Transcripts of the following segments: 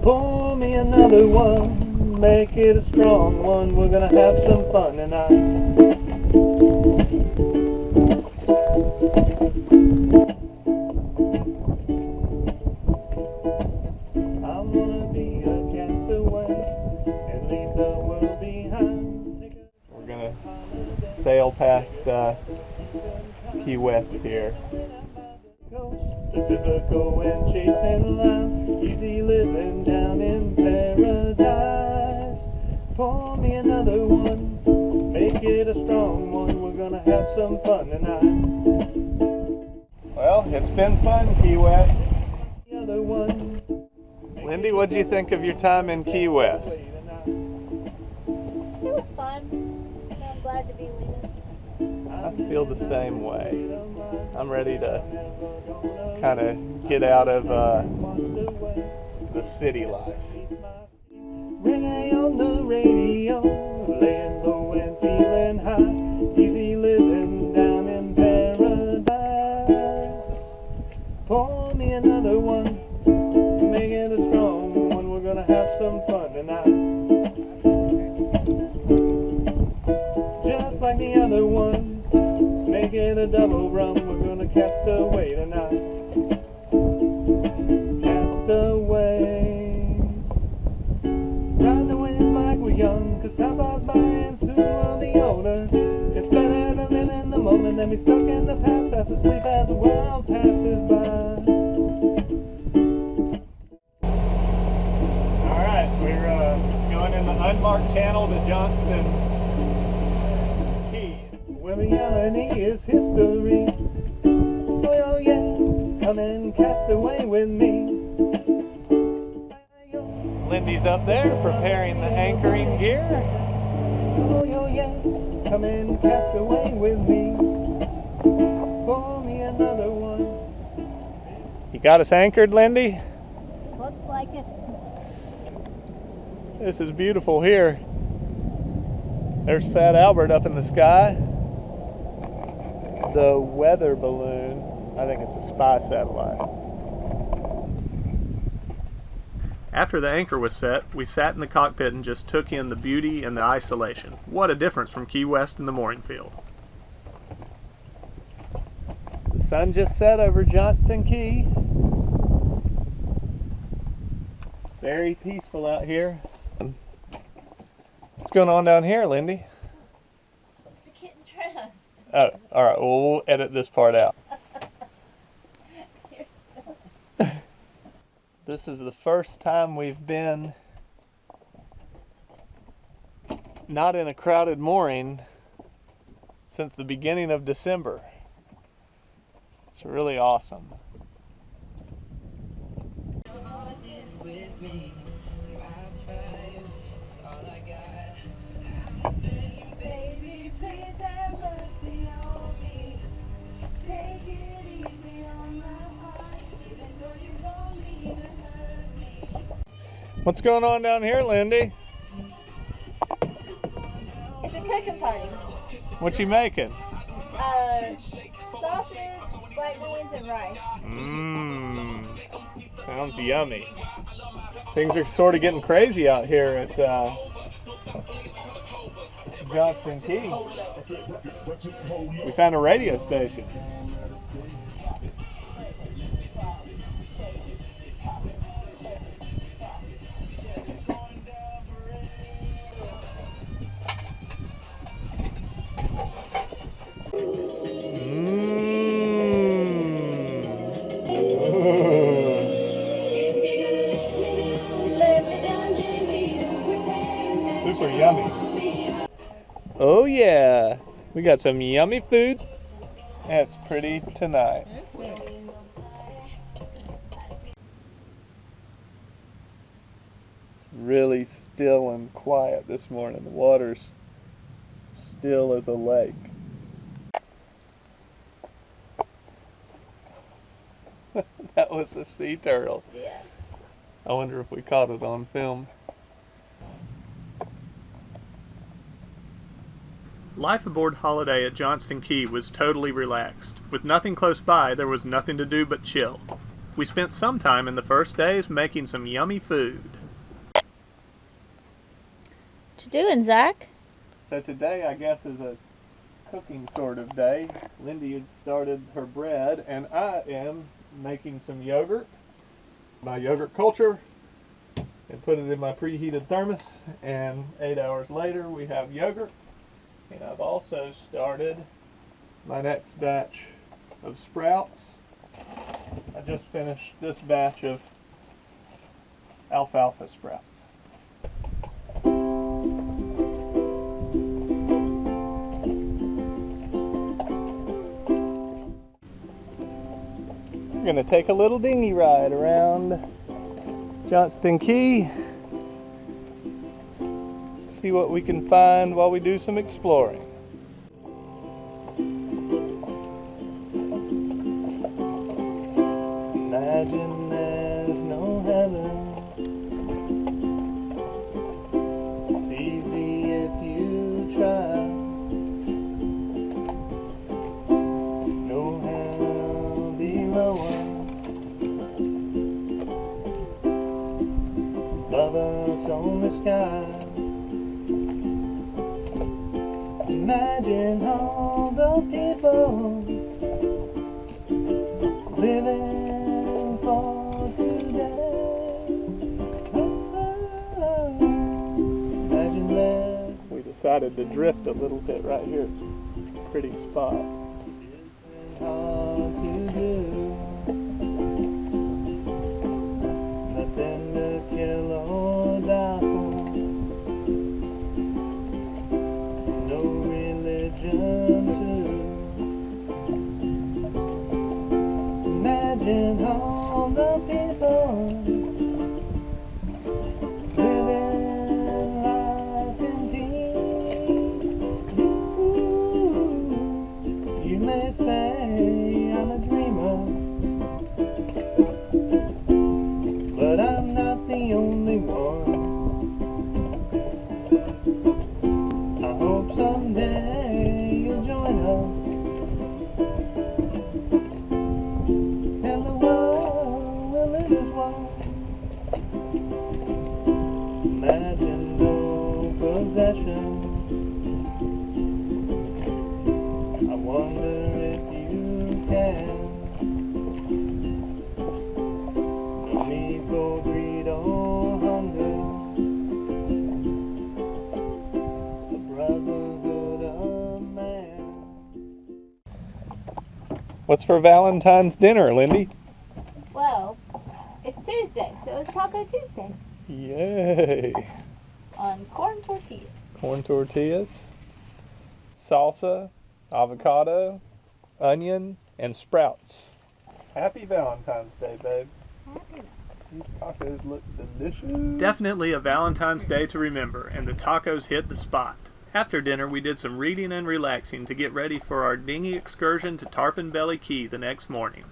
Pour me another one, make it a strong one. We're gonna have some fun tonight. I'm gonna be a castaway and leave the world behind. We're gonna sail past Key West here. Pacifico and chasing lime, easy living down in paradise. Pour me another one, make it a strong one. We're gonna have some fun tonight. Well, it's been fun, Key West. The other one. Lindy, what'd you think of your time in Key West? It was fun. I'm glad to be leaving. I feel the same way. I'm ready to kind of get out of the city life. Reggae on the radio, laying low and feeling high, easy living down in paradise. Pour me another one, make it a strong one. We're gonna have some fun tonight. Just like the other one. Make it a double rum, we're gonna cast away tonight. Cast away. Ride the waves like we're young, cause time flies by and soon we'll be older. It's better to live in the moment than be stuck in the past, fast asleep as the world passes by. Alright, we're going in the unmarked channel to Johnston. Where reality is history. Oh yeah, come and cast away with me. Lindy's up there preparing the anchoring gear. Oh yeah, come and cast away with me. Pour me another one. You got us anchored, Lindy? Looks like it. This is beautiful here. There's Fat Albert up in the sky. The weather balloon, I think it's a spy satellite. After the anchor was set, we sat in the cockpit and just took in the beauty and the isolation. What a difference from Key West and the mooring field. The sun just set over Johnston Key. Very peaceful out here. What's going on down here, Lindy? You're getting dressed. Oh, all right. Well, we'll edit this part out. This is the first time we've been not in a crowded mooring since the beginning of December. It's really awesome. What's going on down here, Lindy? It's a cooking party. What you making? Sausage, white beans, and rice. Mmm. Sounds yummy. Things are sort of getting crazy out here at Johnston Key. We found a radio station. Super yummy. Oh yeah, we got some yummy food. It's pretty tonight. Really still and quiet this morning. The water's still as a lake. That was a sea turtle. Yeah. I wonder if we caught it on film. Life aboard Holiday at Johnston Key was totally relaxed. With nothing close by, there was nothing to do but chill. We spent some time in the first days making some yummy food. What you doing, Zach? So today, I guess, is a cooking sort of day. Lindy had started her bread, and I am making some yogurt. My yogurt culture, and put it in my preheated thermos, and 8 hours later we have yogurt. And I've also started my next batch of sprouts. I just finished this batch of alfalfa sprouts. We're going to take a little dinghy ride around Johnston Key. See what we can find while we do some exploring. Imagine there's no heaven. It's easy if you try. No hell below us. Love us on the sky. Imagine all the people living for today. Imagine that. We decided to drift a little bit right here. It's a pretty spot. It's hard to do. Nothing to kill or die for. No religion too. Imagine all the people living life in peace. You may say I'm a dreamer, but I'm not the only one. I hope someday you'll join us. Imagine no possessions. I wonder if you can. No need for greed or hunger. The brotherhood of man. What's for Valentine's dinner, Lindy? Well, it's Tuesday, so it's Taco Tuesday. Yay! On corn tortillas. Corn tortillas, salsa, avocado, onion, and sprouts. Happy Valentine's Day, babe. Happy. These tacos look delicious. Definitely a Valentine's Day to remember, and the tacos hit the spot. After dinner, we did some reading and relaxing to get ready for our dinghy excursion to Tarpon Belly Key the next morning.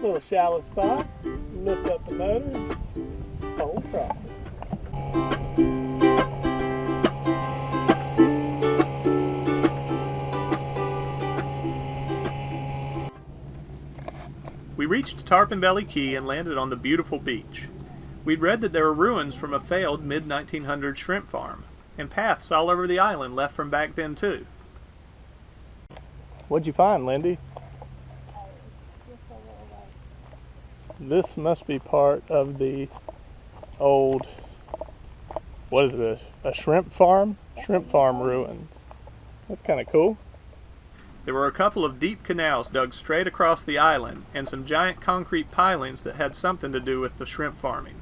Little shallow spot, lift up the motor, pole across it. We reached Tarpon Belly Key and landed on the beautiful beach. We'd read that there were ruins from a failed mid-1900s shrimp farm, and paths all over the island left from back then too. What'd you find, Lindy? This must be part of the old, what is it, a shrimp farm? Shrimp farm ruins. That's kind of cool. There were a couple of deep canals dug straight across the island and some giant concrete pilings that had something to do with the shrimp farming.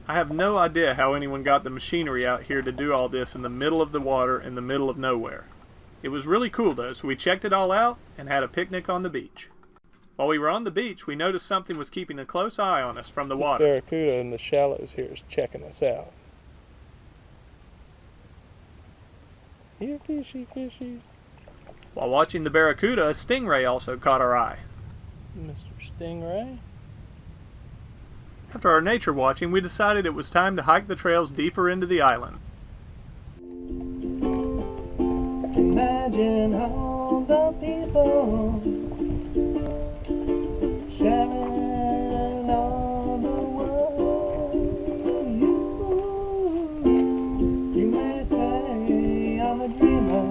I have no idea how anyone got the machinery out here to do all this in the middle of the water in the middle of nowhere. It was really cool though, so we checked it all out and had a picnic on the beach. While we were on the beach, we noticed something was keeping a close eye on us from the water. This barracuda in the shallows here is checking us out. Here, fishy, fishy. While watching the barracuda, a stingray also caught our eye. Mr. Stingray. After our nature watching, we decided it was time to hike the trails deeper into the island. Imagine all the people sharing all the world. You may say I'm a dreamer,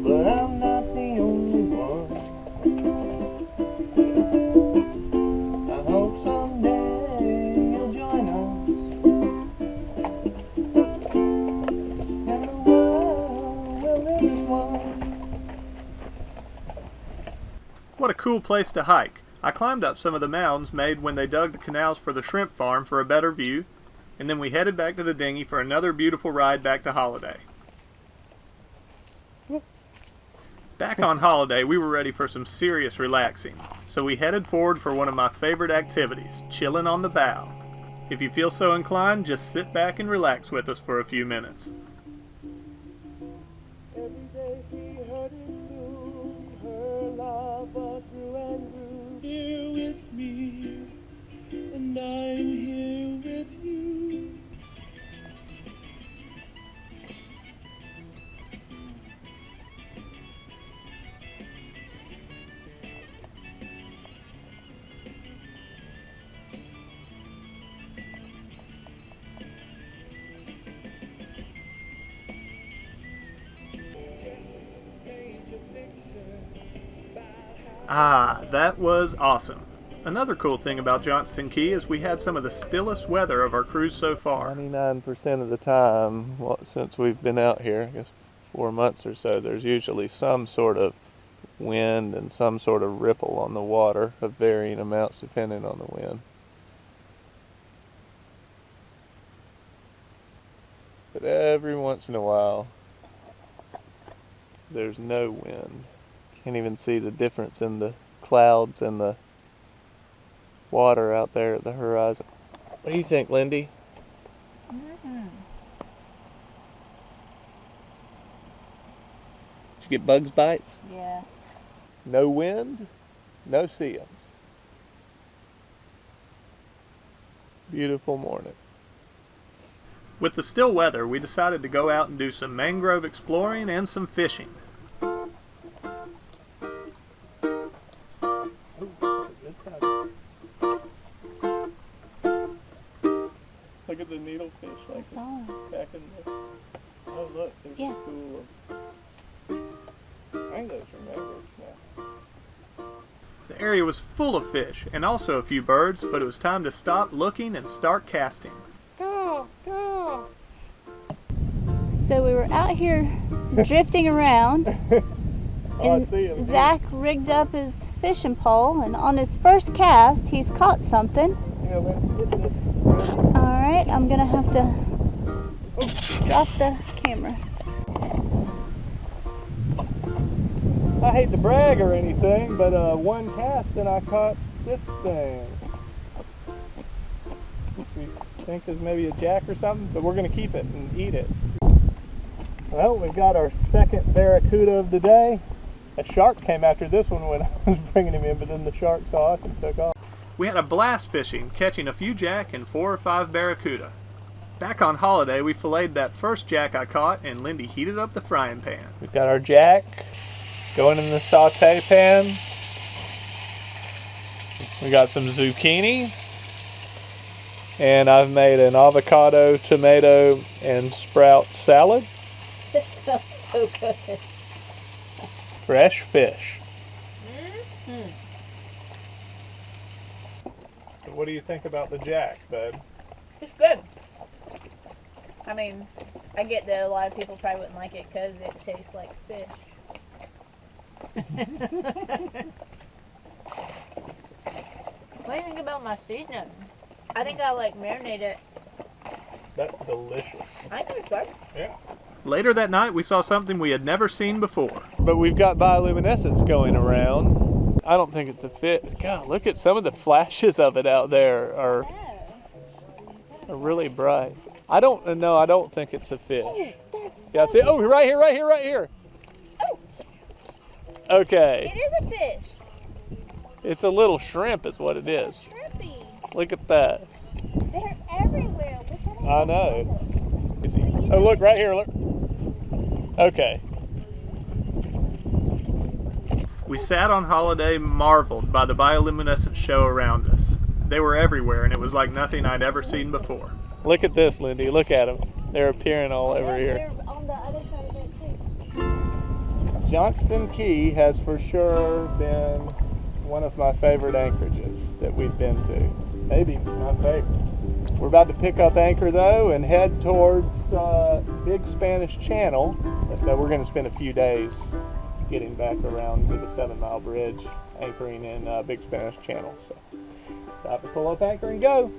but I'm not the only one. I hope someday you'll join us. What a cool place to hike. I climbed up some of the mounds made when they dug the canals for the shrimp farm for a better view, and then we headed back to the dinghy for another beautiful ride back to Holiday. Back on Holiday, we were ready for some serious relaxing, so we headed forward for one of my favorite activities, chilling on the bow. If you feel so inclined, just sit back and relax with us for a few minutes. Every day she heard his tune, her lava grew and grew. Here with me, and I'm here with you. Ah, that was awesome. Another cool thing about Johnston Key is we had some of the stillest weather of our cruise so far. 99% of the time, well, since we've been out here, I guess 4 months or so, there's usually some sort of wind and some sort of ripple on the water of varying amounts depending on the wind. But every once in a while, there's no wind. Can't even see the difference in the clouds and the water out there at the horizon. What do you think, Lindy? Mm-hmm. Did you get bugs bites? Yeah. No wind, no seals. Beautiful morning. With the still weather, we decided to go out and do some mangrove exploring and some fishing. Look at the needlefish I like saw him. back in the... Oh look, there's Yeah. a school of... I think those are mangroves now. The area was full of fish and also a few birds, but it was time to stop looking and start casting. Go, go! So we were out here drifting around, Oh, I and see him. Zach rigged up his fishing pole, and on his first cast, he's caught something. Yeah, let's get this. All right, I'm gonna have to drop the camera. I hate to brag or anything, but one cast and I caught this thing. Which we think is maybe a jack or something, but we're gonna keep it and eat it. Well, we've got our second barracuda of the day. A shark came after this one when I was bringing him in, but then the shark saw us and took off. We had a blast fishing, catching a few jack and 4 or 5 barracuda. Back on Holiday, we filleted that first jack I caught, and Lindy heated up the frying pan. We've got our jack going in the saute pan. We got some zucchini. And I've made an avocado, tomato, and sprout salad. This smells so good. Fresh fish. Mm-hmm. So what do you think about the jack, bud? It's good. I mean, I get that a lot of people probably wouldn't like it because it tastes like fish. What do you think about my seasoning? I think I marinate it. That's delicious. I think it's good. Yeah. Later that night, we saw something we had never seen before. But we've got bioluminescence going around. I don't think it's a fit. God, look at some of the flashes of it out there are really bright. I don't think it's a fish. Oh, Yeah, see, oh, right here. Oh, Okay. it is a fish. It's a little shrimp is what it is. Shrimpy. Look at that. They're everywhere. Look at them. I know. Is he? Oh, look right here. Look. Okay. We sat on holiday marveled by the bioluminescent show around us. They were everywhere, and it was like nothing I'd ever seen before. Look at this, Lindy. Look at them. They're appearing all over here. They're on the other side of that too. Johnston Key has for sure been one of my favorite anchorages that we've been to. Maybe my favorite. We're about to pick up anchor though and head towards Big Spanish Channel. But we're going to spend a few days getting back around to the 7 Mile Bridge, anchoring in Big Spanish Channel. So, time to pull up anchor and go.